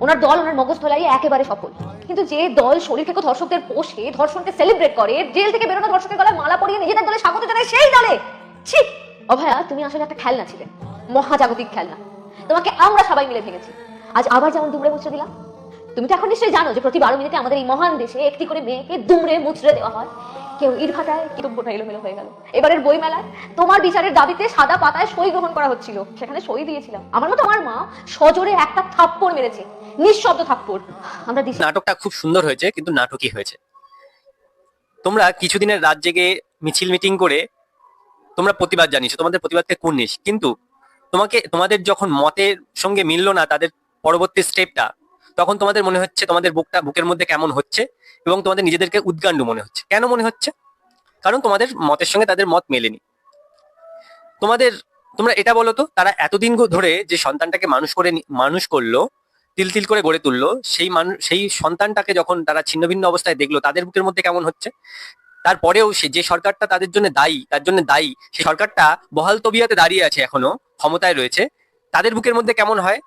ওনার দল ওনার মগজ ধোলাই একেবারে সফল। কিন্তু যে দল শরীর থেকে ধর্ষকদের পোষে, ধর্ষণকে সেলিব্রেট করে, জেল থেকে বেরোনো ধর্ষকের গলায় মালা পরিয়ে নিজেদের দলে স্বাগত জানায়, সেই দলে ছি। অভয়া, তুমি আসলে একটা খেলনা ছিলে, মহাজাগতিক খেলনা। তোমাকে আমরা সবাই মিলে ভেঙেছি, আজ আবার যেমন দুমড়ে মুচড়ে দিলাম। তুমি তো এখন নিশ্চয়ই জানো যে প্রতি 12 মিনিটে আমাদের এই মহান দেশে একটি করে মেয়েকে দুমড়ে মুচড়ে দেওয়া হয়। কেউ ইট ভাটায়, কীটব্যটা এলোমেলো হয়ে গেল। এবারের বই মেলায় তোমার বিচারের দাবিতে সাদা পাতায় সই গ্রহণ করা হচ্ছিল, সেখানে সই দিয়েছিলাম। আমার মতো আমার মা সজোরে একটা থাপ্পড় মেরেছে, নিঃশব্দ থাপ্পড়। আমরা নাটকটা খুব সুন্দর হয়েছে, কিন্তু নাটকই হয়েছে। তোমরা কিছুদিনের রাত জেগে মিছিল মিটিং করে তোমরা প্রতিবাদ জানিয়েছো, তোমাদের প্রতিবাদকে কুর্নিশ, কিন্তু তোমাদের যখন মতের সঙ্গে মিললো না তাদের পরবর্তী স্টেপটা, তখন তোমাদের মনে হচ্ছে তোমাদের বুকের মধ্যে কেমন হচ্ছে, এবং তোমাদের নিজেদেরকে উদ্গান্ডু মনে হচ্ছে। কেন মনে হচ্ছে? কারণ তোমাদের মতের সঙ্গে তাদের মত মেলেনি। তোমরা এটা বলো তো, তারা এতদিন ধরে যে সন্তানটাকে মানুষ করলো, তিল তিল করে গড়ে তুললো, সেই সন্তানটাকে যখন তারা ছিন্ন ভিন্ন অবস্থায় দেখলো, তাদের বুকের মধ্যে কেমন হচ্ছে? তারপরেও যে সরকারটা তাদের জন্য দায়ী, সেই সরকারটা বহাল তবিয়াতে দাঁড়িয়ে আছে, এখনো ক্ষমতায় রয়েছে, তাদের বুকের মধ্যে কেমন হয়?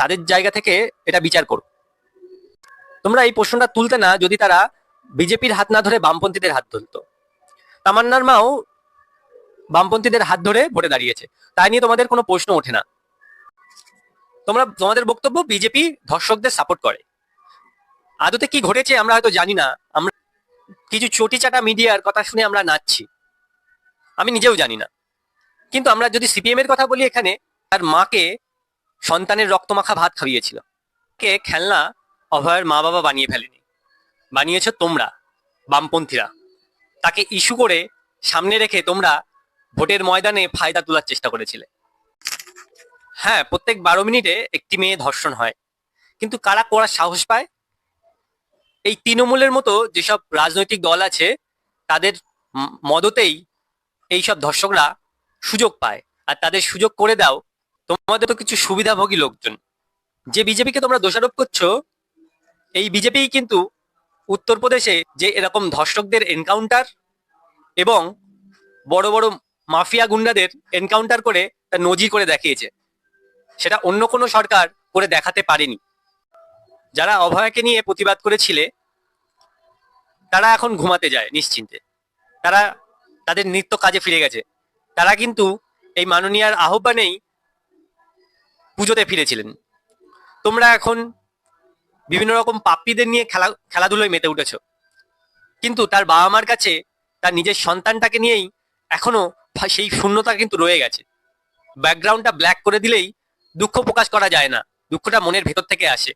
তাদের জায়গা থেকে এটা বিচার করো। তোমরা এই প্রশ্নটা তুলতে না যদি তারা বিজেপির হাত না ধরে বামপন্থীদের হাত ধরতো। তামান্নার মাও বামপন্থীদের হাত ধরে ভোটে দাঁড়িয়েছে, তাই নিয়ে তোমাদের কোনো প্রশ্ন ওঠে না। তোমাদের বক্তব্য বিজেপি ধর্ষকদের সাপোর্ট করে। আদতে কি ঘটেছে আমরা হয়তো জানি না, আমরা কিছু চটিচাটা মিডিয়ার কথা শুনে আমরা নাচছি, আমি নিজেও জানি না। কিন্তু আমরা যদি সিপিএম এর কথা বলি, এখানে তার মাকে সন্তানের রক্তমাখা ভাত খাইয়েছিল, কে খেলনা অভয়ের মা বাবা বানিয়ে ফেলেনি, বানিয়েছ তোমরা বামপন্থীরা। তাকে ইস্যু করে সামনে রেখে তোমরা ভোটের ময়দানে ফায়দা তোলার চেষ্টা করেছিলে। হ্যাঁ, প্রত্যেক 12 মিনিটে একটি মেয়ে ধর্ষণ হয়, কিন্তু কারা করার সাহস পায়? এই তৃণমূলের মতো যেসব রাজনৈতিক দল আছে, তাদের মদতেই এইসব ধর্ষকরা সুযোগ পায়। আর তাদের সুযোগ করে দাও তোমাদের তো কিছু সুবিধাভোগী লোকজন। যে বিজেপিকে তোমরা দোষারোপ করছো, এই বিজেপি কিন্তু উত্তরপ্রদেশে যে এরকম ধর্ষকদের এনকাউন্টার এবং বড় বড় মাফিয়া গুন্ডাদের এনকাউন্টার করে তা নজির করে দেখিয়েছে, সেটা অন্য কোনো সরকার করে দেখাতে পারেনি। যারা অভয়াকে নিয়ে প্রতিবাদ করেছিলে, তারা এখন ঘুমাতে যায় নিশ্চিন্তে, তারা তাদের নিত্য কাজে ফিরে গেছে। তারা কিন্তু এই মাননীয়ার আহ্বানেই পুজোতে ফিরেছিলেন। তোমরা এখন বিভিন্ন রকম পাপ্পিদের নিয়ে খেলাধুলোয় মেতে উঠেছো, কিন্তু তার বাবা মার কাছে তার নিজের সন্তানটাকে নিয়েই এখনো সেই শূন্যতা কিন্তু রয়ে গেছে। ব্যাকগ্রাউন্ডটা ব্ল্যাক করে দিলেই দুঃখ প্রকাশ করা যায় না, দুঃখটা মনের ভেতর থেকে আসে।